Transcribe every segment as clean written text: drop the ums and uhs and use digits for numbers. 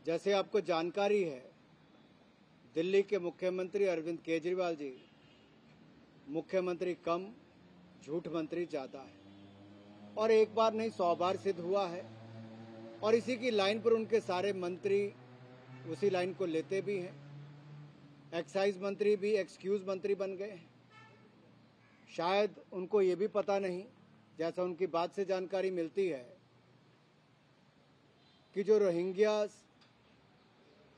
जैसे आपको जानकारी है, दिल्ली के मुख्यमंत्री अरविंद केजरीवाल जी मुख्यमंत्री कम, झूठ मंत्री ज्यादा है। और एक बार नहीं 100 बार सिद्ध हुआ है। और इसी की लाइन पर उनके सारे मंत्री उसी लाइन को लेते भी हैं। एक्साइज मंत्री भी एक्सक्यूज मंत्री बन गए हैं। शायद उनको ये भी पता नहीं, जैसा उनकी बात से जानकारी मिलती है, कि जो रोहिंग्यास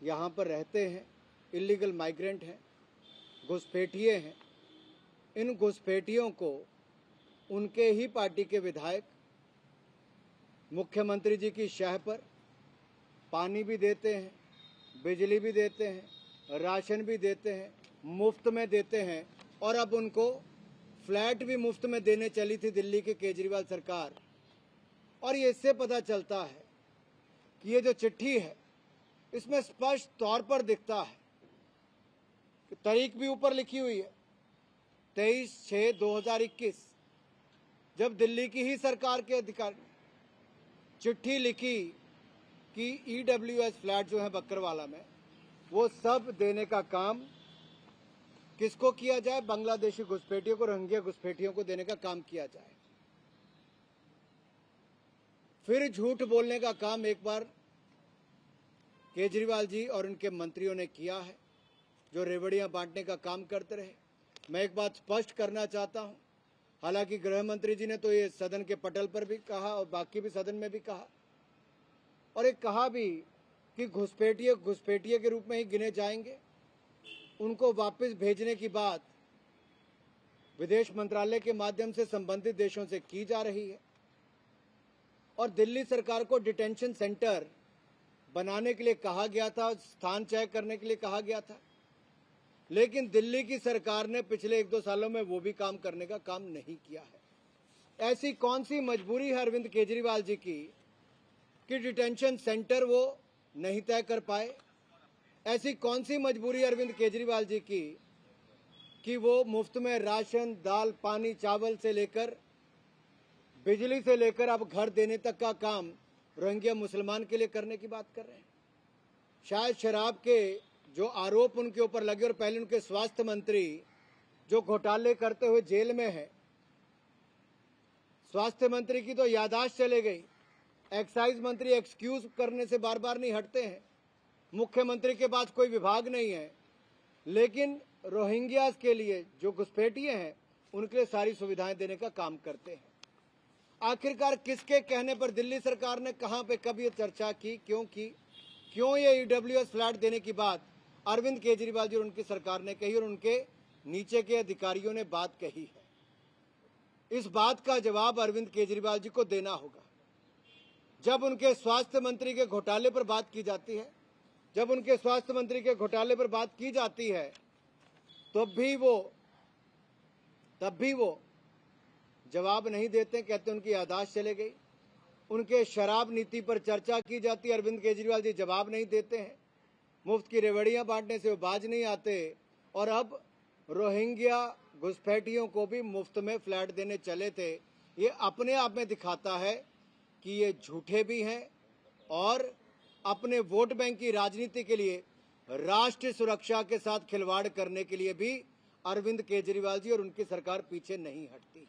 यहाँ पर रहते हैं, इलीगल माइग्रेंट हैं, घुसपैठिए हैं, इन घुसपैठियों को उनके ही पार्टी के विधायक मुख्यमंत्री जी की शह पर पानी भी देते हैं, बिजली भी देते हैं, राशन भी देते हैं, मुफ्त में देते हैं। और अब उनको फ्लैट भी मुफ्त में देने चली थी दिल्ली की केजरीवाल सरकार। और ये इससे पता चलता है कि ये जो चिट्ठी है, इसमें स्पष्ट तौर पर दिखता है कि तारीख भी ऊपर लिखी हुई है 23/6/2021, जब दिल्ली की ही सरकार के अधिकारी चिट्ठी लिखी कि EWS फ्लैट जो है बकरवाला में, वो सब देने का काम किसको किया जाए? बांग्लादेशी घुसपैठियों को, रोहिंग्या घुसपैठियों को देने का काम किया जाए। फिर झूठ बोलने का काम एक बार केजरीवाल जी और उनके मंत्रियों ने किया है, जो रेवड़ियां बांटने का काम करते रहे। मैं एक बात स्पष्ट करना चाहता हूं, हालांकि गृह मंत्री जी ने तो ये सदन के पटल पर भी कहा और बाकी भी सदन में भी कहा, और एक कहा भी कि घुसपैठिए के रूप में ही गिने जाएंगे। उनको वापस भेजने की बात विदेश मंत्रालय के माध्यम से संबंधित देशों से की जा रही है। और दिल्ली सरकार को डिटेंशन सेंटर बनाने के लिए कहा गया था, स्थान चयन करने के लिए कहा गया था, लेकिन दिल्ली की सरकार ने पिछले 1-2 सालों में वो भी काम करने का काम नहीं किया है। ऐसी कौन सी मजबूरी है अरविंद केजरीवाल जी की कि डिटेंशन सेंटर वो नहीं तय कर पाए? ऐसी कौन सी मजबूरी अरविंद केजरीवाल जी की कि वो मुफ्त में राशन, दाल, पानी, चावल से लेकर बिजली से लेकर अब घर देने तक का काम रोहिंग्या मुसलमान के लिए करने की बात कर रहे हैं? शायद शराब के जो आरोप उनके ऊपर लगे, और पहले उनके स्वास्थ्य मंत्री जो घोटाले करते हुए जेल में है, स्वास्थ्य मंत्री की तो याददाश्त चले गई। एक्साइज मंत्री एक्सक्यूज करने से बार बार नहीं हटते हैं। मुख्यमंत्री के पास कोई विभाग नहीं है, लेकिन रोहिंग्यास के लिए जो घुसपैठिए हैं उनके लिए सारी सुविधाएं देने का काम करते हैं। आखिरकार किसके कहने पर दिल्ली सरकार ने कहां पे कब ये चर्चा की, क्यों ये EWS फ्लैट देने की बात अरविंद केजरीवाल जी और उनकी सरकार ने कही और उनके नीचे के अधिकारियों ने बात कही है? इस बात का जवाब अरविंद केजरीवाल जी को देना होगा। जब उनके स्वास्थ्य मंत्री के घोटाले पर बात की जाती है, तब भी वो जवाब नहीं देते, कहते उनकी याददाश्त चले गई। उनके शराब नीति पर चर्चा की जाती है, अरविंद केजरीवाल जी जवाब नहीं देते हैं। मुफ्त की रेवड़ियां बांटने से वो बाज नहीं आते, और अब रोहिंग्या घुसपैठियों को भी मुफ्त में फ्लैट देने चले थे। ये अपने आप में दिखाता है कि ये झूठे भी हैं और अपने वोट बैंक की राजनीति के लिए, राष्ट्रीय सुरक्षा के साथ खिलवाड़ करने के लिए भी अरविंद केजरीवाल जी और उनकी सरकार पीछे नहीं हटती।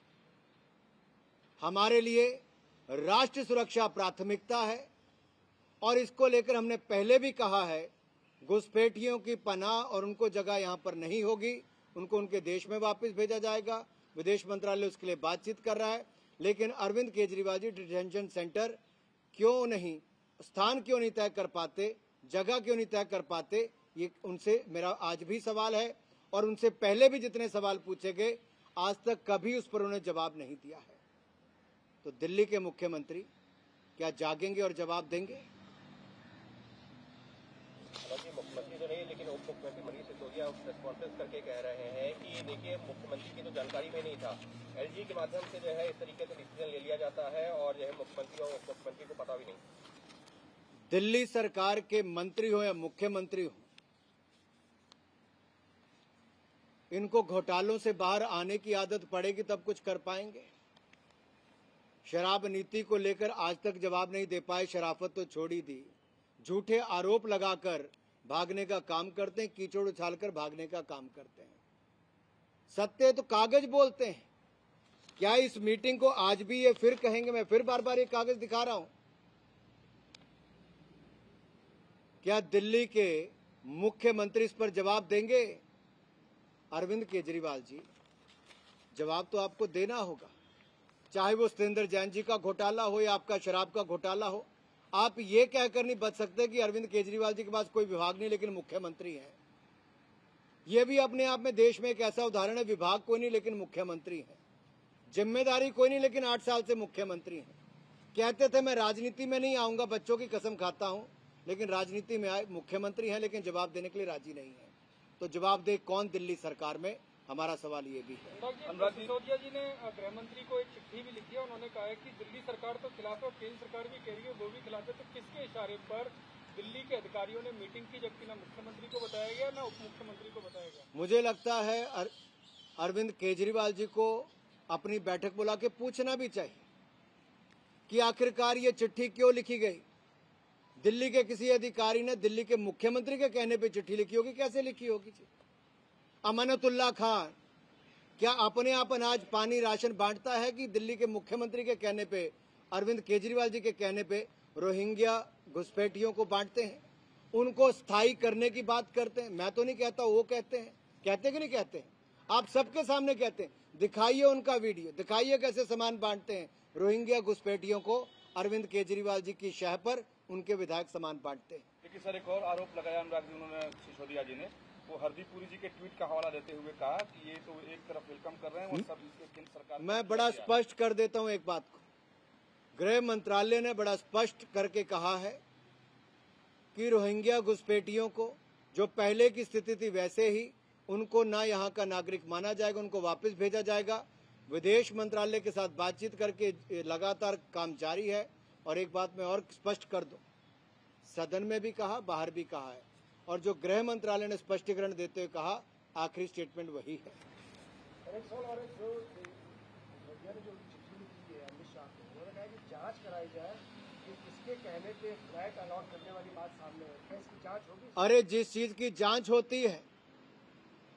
हमारे लिए राष्ट्रीय सुरक्षा प्राथमिकता है, और इसको लेकर हमने पहले भी कहा है, घुसपैठियों की पनाह और उनको जगह यहां पर नहीं होगी, उनको उनके देश में वापस भेजा जाएगा। विदेश मंत्रालय उसके लिए बातचीत कर रहा है, लेकिन अरविंद केजरीवाल जी डिटेंशन सेंटर क्यों नहीं, स्थान क्यों नहीं तय कर पाते, जगह क्यों नहीं तय कर पाते, ये उनसे मेरा आज भी सवाल है। और उनसे पहले भी जितने सवाल पूछे गए, आज तक कभी उस पर उन्होंने जवाब नहीं दिया है। तो दिल्ली के मुख्यमंत्री क्या जागेंगे और जवाब देंगे? मुख्यमंत्री तो नहीं, लेकिन उप मुख्यमंत्री मनीष सिसोदिया प्रेस कॉन्फ्रेंस करके कह रहे हैं कि देखिए, मुख्यमंत्री की तो जानकारी में नहीं था, LG के माध्यम से जो है इस तरीके से डिसीजन ले लिया जाता है, और जो है मुख्यमंत्री और उप मुख्यमंत्री को पता भी नहीं। दिल्ली सरकार के मंत्री हो या मुख्यमंत्री हो, इनको घोटालों से बाहर आने की आदत पड़ेगी तब कुछ कर पाएंगे। शराब नीति को लेकर आज तक जवाब नहीं दे पाए, शराफत तो छोड़ ही दी। झूठे आरोप लगाकर भागने का काम करते हैं, कीचड़ उछालकर भागने का काम करते हैं। सत्य तो कागज बोलते हैं। क्या इस मीटिंग को आज भी ये फिर कहेंगे? मैं फिर बार बार ये कागज दिखा रहा हूं। क्या दिल्ली के मुख्यमंत्री इस पर जवाब देंगे? अरविंद केजरीवाल जी, जवाब तो आपको देना होगा। चाहे वो सत्येंद्र जैन जी का घोटाला हो या आपका शराब का घोटाला हो, आप ये कहकर नहीं बच सकते कि अरविंद केजरीवाल जी के पास कोई विभाग नहीं लेकिन मुख्यमंत्री हैं। ये भी अपने आप में देश में एक ऐसा उदाहरण है, विभाग कोई नहीं लेकिन मुख्यमंत्री हैं। जिम्मेदारी कोई नहीं लेकिन 8 साल से मुख्यमंत्री हैं। कहते थे मैं राजनीति में नहीं आऊंगा, बच्चों की कसम खाता हूं, लेकिन राजनीति में आए। मुख्यमंत्री हैं लेकिन जवाब देने के लिए राजी नहीं है। तो जवाब दे कौन दिल्ली सरकार में? हमारा सवाल ये भी है। अनुराग सिसोदिया जी ने गृह मंत्री को एक चिट्ठी भी लिखी है। उन्होंने कहा है कि दिल्ली सरकार तो खिलाफ है और केंद्र सरकार भी कह रही है वो भी खिलाफ है। तो किसके इशारे पर दिल्ली के अधिकारियों ने मीटिंग की, जबकि ना मुख्यमंत्री को बताया गया ना उप मुख्यमंत्री को बताया गया? मुझे लगता है अरविंद केजरीवाल जी को अपनी बैठक बुला के पूछना भी चाहिए कि आखिरकार ये चिट्ठी क्यों लिखी गई। दिल्ली के किसी अधिकारी ने दिल्ली के मुख्यमंत्री के कहने पे चिट्ठी लिखी होगी, कैसे लिखी होगी? अमानतुल्लाह खान क्या अपने आप अनाज पानी राशन बांटता है कि दिल्ली के मुख्यमंत्री के कहने पे, अरविंद केजरीवाल जी के कहने पे रोहिंग्या घुसपैठियों को बांटते हैं, उनको स्थायी करने की बात करते हैं? मैं तो नहीं कहता, वो कहते हैं। कहते कि नहीं कहते हैं? आप सबके सामने कहते हैं। दिखाइए उनका वीडियो, दिखाइए कैसे सामान बांटते हैं। रोहिंग्या घुसपैठियों को अरविंद केजरीवाल जी की शह पर उनके विधायक सामान बांटते हैं। देखिए सर, एक और आरोप लगाया अनुराग जी, उन्होंने सिसोदिया जी ने, वो हरदीप पुरी जी के ट्वीट का हवाला देते हुए कहा कि ये तो एक तरफ वेलकम कर रहे हैं और सब इसके केंद्र सरकार। मैं बड़ा स्पष्ट कर देता हूं एक बात को। गृह मंत्रालय ने बड़ा स्पष्ट करके कहा है कि रोहिंग्या घुसपैठियों को जो पहले की स्थिति थी वैसे ही उनको ना यहाँ का नागरिक माना जाएगा, उनको वापस भेजा जाएगा। विदेश मंत्रालय के साथ बातचीत करके लगातार काम जारी है। और एक बात मैं और स्पष्ट कर दूं, सदन में भी कहा, बाहर भी कहा है, और जो गृह मंत्रालय ने स्पष्टीकरण देते हुए कहा, आखिरी स्टेटमेंट वही है। जांच कराई जाए कि किसके कहने पे फ्लैट अलॉट करने वाली बात सामने है, क्या इसकी जांच होगी? अरे जिस चीज की जांच होती है,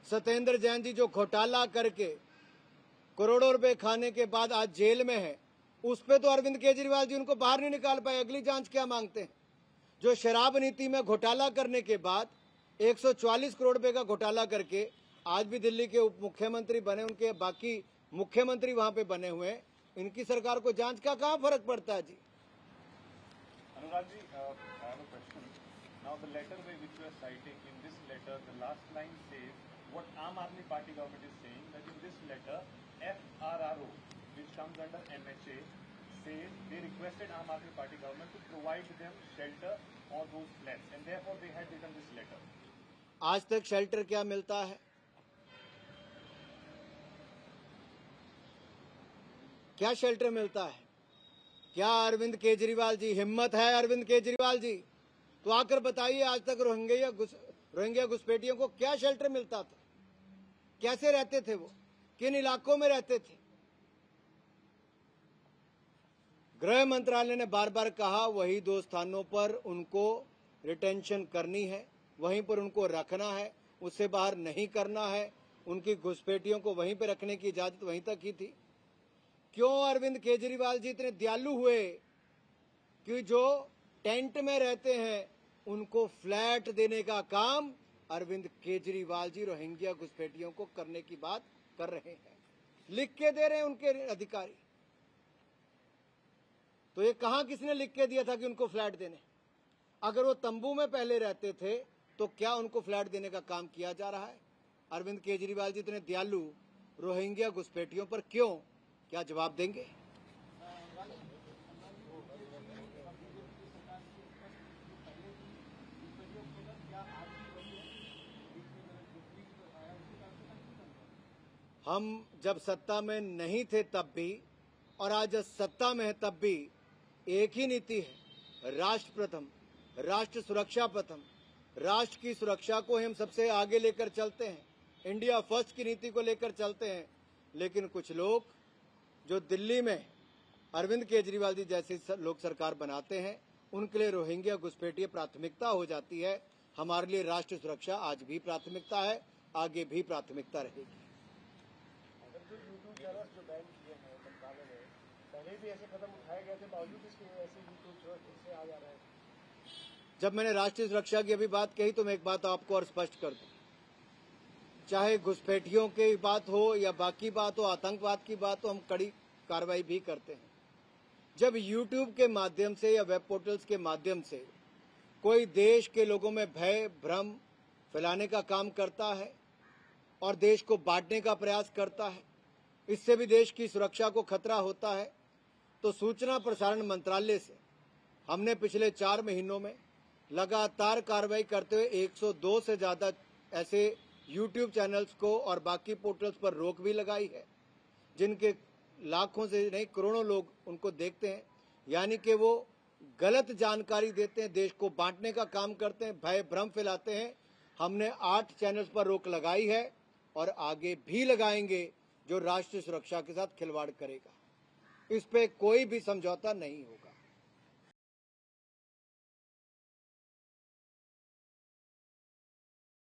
सत्येंद्र जैन जी जो घोटाला करके करोड़ों रुपए खाने के बाद आज जेल में है, उस पे तो अरविंद केजरीवाल जी उनको बाहर नहीं निकाल पाए। अगली जांच क्या मांगते हैं? जो शराब नीति में घोटाला करने के बाद 144 करोड़ रुपए का घोटाला करके आज भी दिल्ली के उप मुख्यमंत्री बने, उनके बाकी मुख्यमंत्री वहां पे बने हुए हैं, इनकी सरकार को जांच का कहाँ फर्क पड़ता है? जी Anurag ji, I have a question. Now the letter which you are citing, in this letter the last line says what Aam Aadmi Party government is saying, that in this letter FRRO, which comes under MHA, says they requested Aam Aadmi Party government to provide them shelter or those flats, and therefore they had written this letter. आज तक shelter क्या मिलता है? क्या shelter मिलता है? क्या अरविंद केजरीवाल जी, हिम्मत है अरविंद केजरीवाल जी, तो आकर बताइए आज तक रोहिंग्या घुसपैठियों को क्या शेल्टर मिलता था? कैसे रहते थे वो? किन इलाकों में रहते थे? गृह मंत्रालय ने बार बार कहा वही 2 स्थानों पर उनको रिटेंशन करनी है, वहीं पर उनको रखना है, उससे बाहर नहीं करना है। उनकी घुसपैठियों को वहीं पर रखने की इजाजत वहीं तक ही थी। क्यों अरविंद केजरीवाल जी इतने दयालु हुए कि जो टेंट में रहते हैं उनको फ्लैट देने का काम अरविंद केजरीवाल जी रोहिंग्या घुसपैठियों को करने की बात कर रहे हैं, लिख के दे रहे हैं उनके अधिकारी। तो ये कहां किसने लिख के दिया था कि उनको फ्लैट देने? अगर वो तंबू में पहले रहते थे तो क्या उनको फ्लैट देने का काम किया जा रहा है? अरविंद केजरीवाल जी इतने दयालु रोहिंग्या घुसपैठियों पर क्यों? क्या जवाब देंगे? हम जब सत्ता में नहीं थे तब भी और आज जब सत्ता में है तब भी एक ही नीति है, राष्ट्र प्रथम, राष्ट्र सुरक्षा प्रथम। राष्ट्र की सुरक्षा को हम सबसे आगे लेकर चलते हैं, इंडिया फर्स्ट की नीति को लेकर चलते हैं। लेकिन कुछ लोग जो दिल्ली में अरविंद केजरीवाल जी जैसी लोग सरकार बनाते हैं, उनके लिए रोहिंग्या घुसपैठिया प्राथमिकता हो जाती है। हमारे लिए राष्ट्र सुरक्षा आज भी प्राथमिकता है, आगे भी प्राथमिकता रहेगी। अगर जो यूट्यूब चैनल्स जो बैन किए हैं मंत्रालय ने, पहले भी ऐसे कदम उठाए गए थे, बावजूद इसके ऐसे यूट्यूब चैनल फिर से आ जा रहे हैं। जब मैंने राष्ट्रीय सुरक्षा की अभी बात कही तो मैं एक बात आपको और स्पष्ट कर दूं, चाहे घुसपैठियों की बात हो या बाकी बात हो, आतंकवाद की बात हो, हम कड़ी कार्रवाई भी करते हैं। जब यूट्यूब के माध्यम से या वेब पोर्टल्स के माध्यम से कोई देश के लोगों में भय भ्रम फैलाने का काम करता है और देश को बांटने का प्रयास करता है, इससे भी देश की सुरक्षा को खतरा होता है, तो सूचना प्रसारण मंत्रालय से हमने पिछले 4 महीनों में लगातार कार्रवाई करते हुए 102 से ज्यादा ऐसे यूट्यूब चैनल्स को और बाकी पोर्टल्स पर रोक भी लगाई है, जिनके लाखों से नहीं करोड़ों लोग उनको देखते हैं। यानी कि वो गलत जानकारी देते हैं, देश को बांटने का काम करते हैं, भय भ्रम फैलाते हैं। हमने 8 चैनल्स पर रोक लगाई है और आगे भी लगाएंगे जो राष्ट्रीय सुरक्षा के साथ खिलवाड़ करेगा। इस पे कोई भी समझौता नहीं होगा।